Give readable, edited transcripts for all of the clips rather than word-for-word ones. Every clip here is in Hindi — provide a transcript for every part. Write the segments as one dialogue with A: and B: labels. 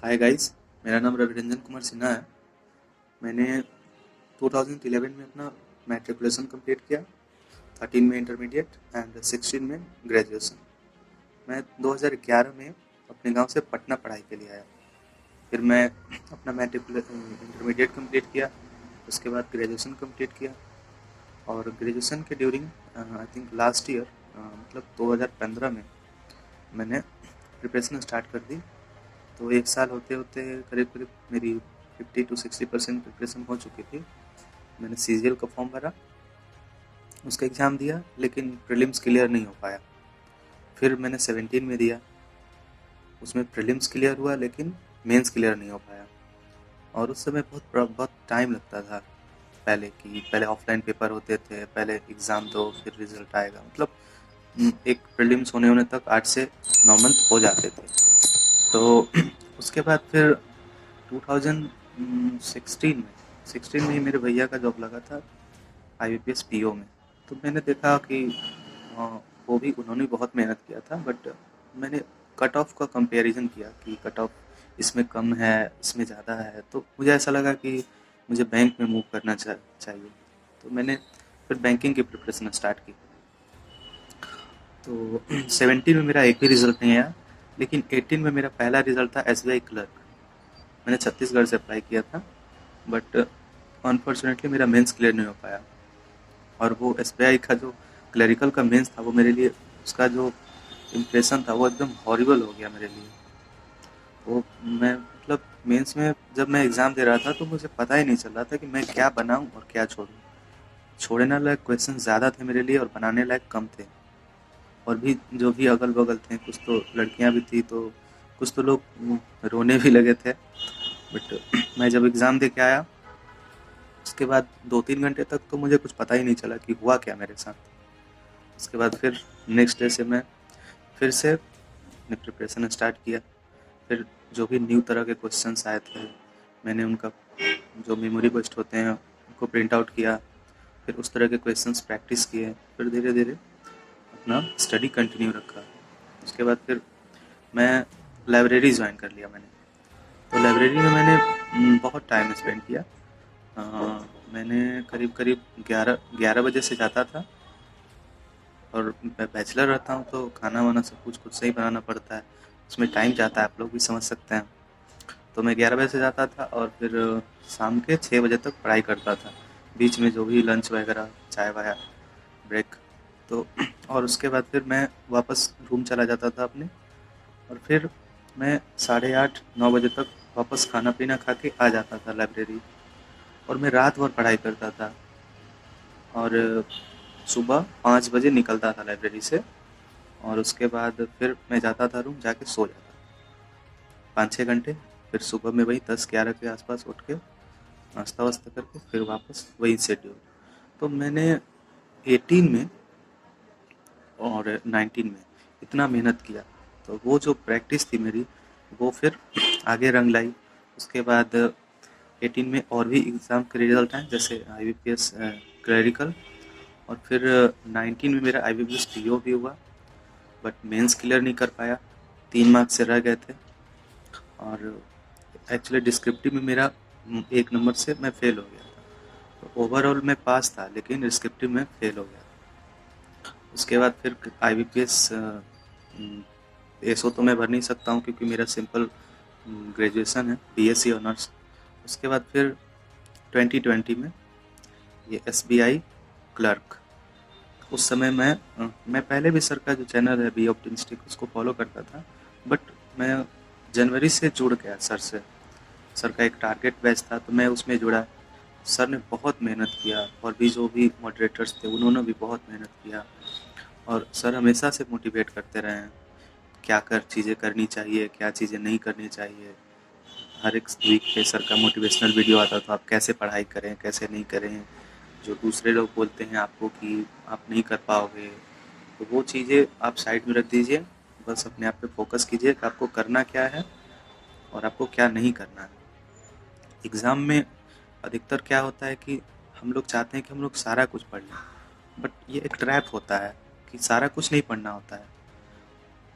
A: Hi guys. मेरा नाम रवि रंजन कुमार सिन्हा है। मैंने 2011 में अपना मैट्रिकुलेशन कंप्लीट किया, 13 में इंटरमीडिएट एंड 16 में ग्रेजुएशन। मैं 2011 में अपने गांव से पटना पढ़ाई के लिए आया। फिर मैं अपना इंटरमीडिएट कंप्लीट किया, उसके बाद ग्रेजुएशन कंप्लीट किया। और ग्रेजुएशन के during I think last year मतलब 2015 में मैंने प्रिपरेशन स्टार्ट कर दी। तो एक साल होते होते करीब करीब मेरी 50 to 60% प्रिपरेशन हो चुकी थी। मैंने सीजीएल का फॉर्म भरा, उसका एग्ज़ाम दिया, लेकिन प्रीलिम्स क्लियर नहीं हो पाया। फिर मैंने 17 में दिया, उसमें प्रीलिम्स क्लियर हुआ लेकिन मेंस क्लियर नहीं हो पाया। और उस समय बहुत टाइम लगता था। पहले ऑफलाइन पेपर होते थे, पहले एग्ज़ाम दो फिर रिजल्ट आएगा। मतलब एक प्रीलिम्स होने होने तक 8 से 9 मंथ हो जाते थे। तो उसके बाद फिर 2016 में ही मेरे भैया का जॉब लगा था आईबीपीएस पीओ में। तो मैंने देखा कि वो भी उन्होंने बहुत मेहनत किया था, बट मैंने कट ऑफ का कंपैरिजन किया कि कट ऑफ इसमें कम है, इसमें ज़्यादा है। तो मुझे ऐसा लगा कि मुझे बैंक में मूव करना चाहिए। तो मैंने फिर बैंकिंग की प्रिपरेशन स्टार्ट की। तो 17 में मेरा एक भी रिजल्ट नहीं आया, लेकिन 18 में मेरा पहला रिजल्ट था एसबीआई क्लर्क। मैंने छत्तीसगढ़ से अप्लाई किया था, बट अनफॉर्चुनेटली मेरा मेंस क्लियर नहीं हो पाया। और वो एसबीआई का जो क्लरिकल का मेंस था, वो मेरे लिए उसका जो इम्प्रेशन था वो एकदम हॉरिबल हो गया मेरे लिए। वो मैं मतलब मेंस में जब मैं एग्ज़ाम दे रहा था तो मुझे पता ही नहीं चल रहा था कि मैं क्या बनाऊं और क्या छोड़ूं। छोड़ने लायक क्वेश्चन ज़्यादा थे मेरे लिए और बनाने लायक कम थे। और भी जो भी अगल बगल थे, कुछ तो लड़कियां भी थी, तो कुछ तो लोग रोने भी लगे थे। बट मैं जब एग्ज़ाम दे के आया, उसके बाद 2-3 घंटे तक तो मुझे कुछ पता ही नहीं चला कि हुआ क्या मेरे साथ। उसके बाद फिर नेक्स्ट डे से मैं फिर से अपने प्रिपरेशन स्टार्ट किया। फिर जो भी न्यू तरह के क्वेश्चंस आए थे, मैंने उनका जो मेमोरी बस्ट होते हैं उनको प्रिंट आउट किया। फिर उस तरह के क्वेश्चंस प्रैक्टिस किए। फिर धीरे धीरे अपना स्टडी कंटिन्यू रखा। उसके बाद फिर मैं लाइब्रेरी ज्वाइन कर लिया मैंने। तो लाइब्रेरी में मैंने बहुत टाइम स्पेंड किया। मैंने करीब करीब 11 बजे से जाता था। और मैं बैचलर रहता हूँ तो खाना वाना सब कुछ खुद से ही बनाना पड़ता है, उसमें टाइम जाता है, आप लोग भी समझ सकते हैं। तो मैं 11 बजे से जाता था और फिर शाम के 6 बजे तक पढ़ाई करता था। बीच में जो भी लंच वगैरह, चाय वाया, ब्रेक। तो और उसके बाद फिर मैं वापस रूम चला जाता था अपने। और फिर मैं 8:30-9 बजे तक वापस खाना पीना खा के आ जाता था लाइब्रेरी। और मैं रात भर पढ़ाई करता था। और सुबह 5 बजे निकलता था लाइब्रेरी से। और उसके बाद फिर मैं जाता था रूम, जाके सो जाता 5-6 घंटे। फिर सुबह में वही 10-11 के आसपास उठ के नाश्ता वास्ता करके फिर वापस वही शेड्यूल। तो मैंने 18 में और 19 में इतना मेहनत किया। तो वो जो प्रैक्टिस थी मेरी, वो फिर आगे रंग लाई। उसके बाद 18 में और भी एग्ज़ाम के रिजल्ट आए, जैसे आईबीपीएस क्लरिकल। और फिर 19 में मेरा आईबीपीएस पीओ भी हुआ, बट मेंस क्लियर नहीं कर पाया, 3 मार्क्स से रह गए थे। और एक्चुअली डिस्क्रिप्टिव में मेरा 1 नंबर से मैं फेल हो गया था। तो ओवरऑल मैं पास था, लेकिन डिस्क्रिप्टिव में फेल हो गया। उसके बाद फिर आईबीपीएस एसओ तो मैं भर नहीं सकता हूँ, क्योंकि मेरा सिंपल ग्रेजुएशन है, बीएससी ऑनर्स। उसके बाद फिर 2020 में ये एसबीआई क्लर्क। उस समय मैं पहले भी सर का जो चैनल है बी ऑप्टिमिस्टिक, उसको फॉलो करता था। बट मैं जनवरी से जुड़ गया सर से। सर का एक टारगेट बैच था तो मैं उसमें जुड़ा। सर ने बहुत मेहनत किया, और भी जो भी मॉडरेटर्स थे उन्होंने भी बहुत मेहनत किया। और सर हमेशा से मोटिवेट करते रहे हैं, क्या चीज़ें करनी चाहिए, क्या चीज़ें नहीं करनी चाहिए। हर एक वीक पे सर का मोटिवेशनल वीडियो आता था, आप कैसे पढ़ाई करें, कैसे नहीं करें। जो दूसरे लोग बोलते हैं आपको कि आप नहीं कर पाओगे, तो वो चीज़ें आप साइड में रख दीजिए। बस अपने आप पे फोकस कीजिए कि आपको करना क्या है और आपको क्या नहीं करना है। एग्ज़ाम में अधिकतर क्या होता है कि हम लोग चाहते हैं कि हम लोग सारा कुछ पढ़ लें, बट ये एक ट्रैप होता है कि सारा कुछ नहीं पढ़ना होता है।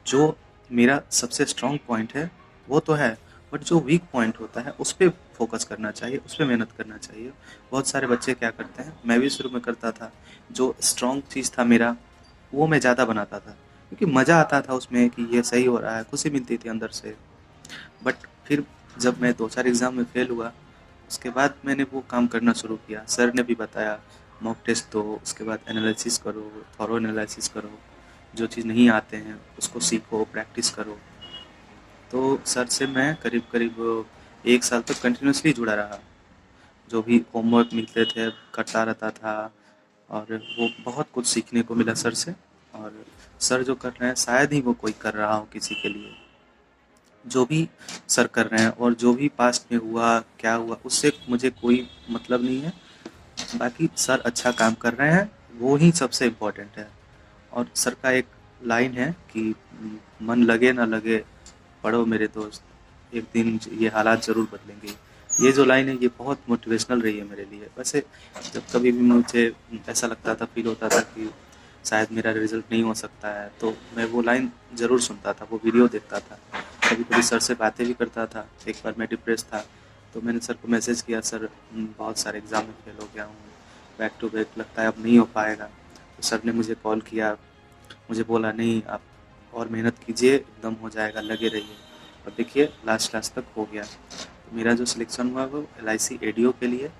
A: जो मेरा सबसे स्ट्रॉन्ग पॉइंट है वो तो है, बट जो वीक पॉइंट होता है उस पे फोकस करना चाहिए, उस पे मेहनत करना चाहिए। बहुत सारे बच्चे क्या करते हैं, मैं भी शुरू में करता था, जो स्ट्रॉन्ग चीज़ था मेरा वो मैं ज़्यादा बनाता था, क्योंकि मज़ा आता था उसमें कि ये सही हो रहा है, खुशी मिलती थी अंदर से। बट फिर जब मैं 2-4 एग्ज़ाम में फ़ेल हुआ, उसके बाद मैंने वो काम करना शुरू किया। सर ने भी बताया मॉक टेस्ट दो, उसके बाद एनालिसिस करो, थॉरो एनालिसिस करो, जो चीज़ नहीं आते हैं उसको सीखो, प्रैक्टिस करो। तो सर से मैं करीब-करीब 1 साल तक कंटिन्यूअसली जुड़ा रहा। जो भी होमवर्क मिलते थे करता रहता था, और वो बहुत कुछ सीखने को मिला सर से। और सर जो कर रहे हैं शायद ही वो कोई कर रहा हो किसी के लिए। जो भी सर कर रहे हैं और जो भी पास्ट में हुआ क्या हुआ उससे मुझे कोई मतलब नहीं है। बाकी सर अच्छा काम कर रहे हैं, वो ही सबसे इम्पोर्टेंट है। और सर का एक लाइन है कि मन लगे ना लगे पढ़ो मेरे दोस्त, एक दिन ये हालात ज़रूर बदलेंगे। ये जो लाइन है ये बहुत मोटिवेशनल रही है मेरे लिए। वैसे जब कभी भी मुझे ऐसा लगता था, फील होता था कि शायद मेरा रिजल्ट नहीं हो सकता है, तो मैं वो लाइन ज़रूर सुनता था, वो वीडियो देखता था, कभी कभी सर से बातें भी करता था। एक बार मैं डिप्रेस था तो मैंने सर को मैसेज किया, सर बहुत सारे एग्ज़ाम में फेल हो गया हूँ, बैक टू बैक लगता है अब नहीं हो पाएगा। तो सर ने मुझे कॉल किया, मुझे बोला नहीं आप और मेहनत कीजिए, एकदम हो जाएगा, लगे रहिए। और देखिए लास्ट लास्ट तक हो गया। तो मेरा जो सिलेक्शन हुआ वो LIC ADO के लिए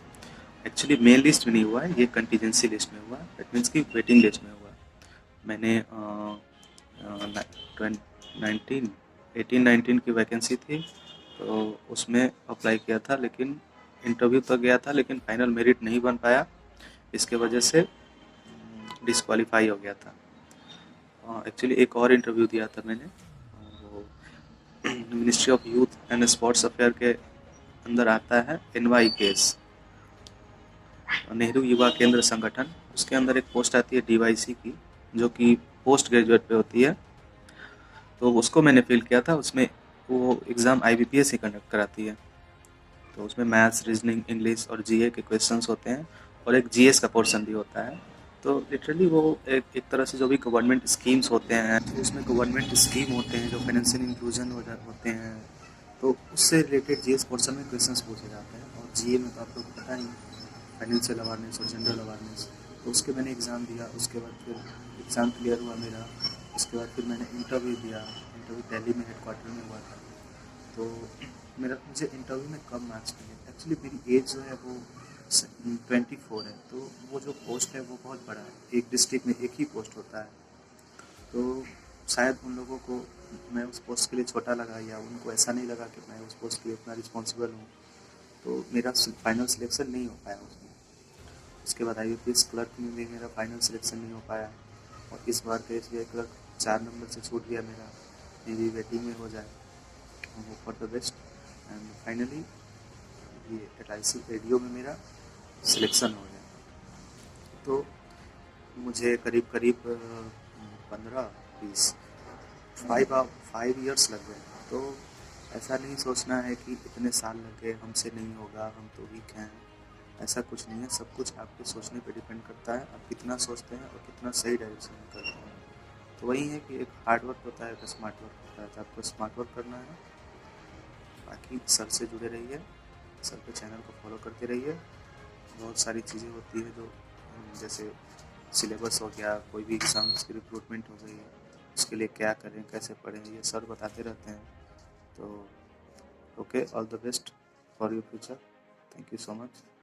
A: एक्चुअली मेन लिस्ट में नहीं हुआ है, ये कंटीजेंसी लिस्ट में हुआ। दैट मीन्स कि वेटिंग लिस्ट में हुआ। मैंने 19 18-19 की वैकेंसी थी, तो उसमें अप्लाई किया था, लेकिन इंटरव्यू तक गया था लेकिन फाइनल मेरिट नहीं बन पाया। इसके वजह से डिस्क्वालीफाई हो गया था। एक्चुअली एक और इंटरव्यू दिया था मैंने, वो ministry of youth and sports affair के अंदर आता है NYKS, नेहरू युवा केंद्र संगठन। उसके अंदर एक पोस्ट आती है DYC की, जो कि पोस्ट ग्रेजुएट पे होती है। तो उसको मैंने फिल किया था। उसमें वो एग्ज़ाम IBPS ही कंडक्ट कराती है। तो उसमें मैथ्स, रीजनिंग, इंग्लिश और GA के क्वेश्चंस होते हैं, और एक GS का पोर्शन भी होता है। तो लिटरली वो एक तरह से जो भी गवर्नमेंट स्कीम्स होते हैं, तो उसमें गवर्नमेंट स्कीम होते हैं जो फाइनेंशियल इंक्लूजन होते हैं, तो उससे रिलेटेड GS पोर्शन में क्वेश्चंस पूछे जाते हैं। और GA में तो आप लोग पता ही, फाइनेंशियल अवेयरनेस और जनरल अवेयरनेस। तो उसके मैंने एग्ज़ाम दिया, उसके बाद फिर एग्ज़ाम क्लियर हुआ मेरा। उसके बाद फिर मैंने इंटरव्यू दिया। इंटरव्यू दिल्ली में हेडक्वार्टर में हुआ था। तो मुझे इंटरव्यू में कम मार्क्स मिले। एक्चुअली मेरी एज जो है वो 24 है, तो वो जो पोस्ट है वो बहुत बड़ा है। एक डिस्ट्रिक्ट में एक ही पोस्ट होता है, तो शायद उन लोगों को मैं उस पोस्ट के लिए छोटा लगा, या उनको ऐसा नहीं लगा कि मैं उस पोस्ट के लिए इतना रिस्पॉन्सिबल हूँ। तो मेरा फाइनल सिलेक्शन नहीं हो पाया उसमें। उसके बाद IBPS क्लर्क में भी मेरा फाइनल सिलेक्शन नहीं हो पाया, और इस बार का SBI क्लर्क 4 नंबर से छूट गया मेरा। मे बी वेटिंग में हो जाए, hope for the best. And finally ये LIC ADO में मेरा सिलेक्शन हो गया। तो मुझे करीब करीब 15-20 5 ईयर्स लग गए। तो ऐसा नहीं सोचना है कि इतने साल लग गए हमसे नहीं होगा, हम तो वीक हैं। ऐसा कुछ नहीं है, सब कुछ आपके सोचने पे डिपेंड करता है, आप कितना सोचते हैं और कितना सही डायरेक्शन में करते हैं। तो वही है कि एक हार्ड वर्क होता है, एक स्मार्ट वर्क होता है। तो आपको स्मार्ट वर्क करना है। बाकी सर से जुड़े रहिए, सर के चैनल को फॉलो करते रहिए। बहुत सारी चीज़ें होती है जो जैसे सिलेबस हो गया, कोई भी एग्ज़ाम्स की रिक्रूटमेंट हो गई, उसके लिए क्या करें, कैसे पढ़ें, ये सर बताते रहते हैं। तो okay, all the best for your future. Thank you so much.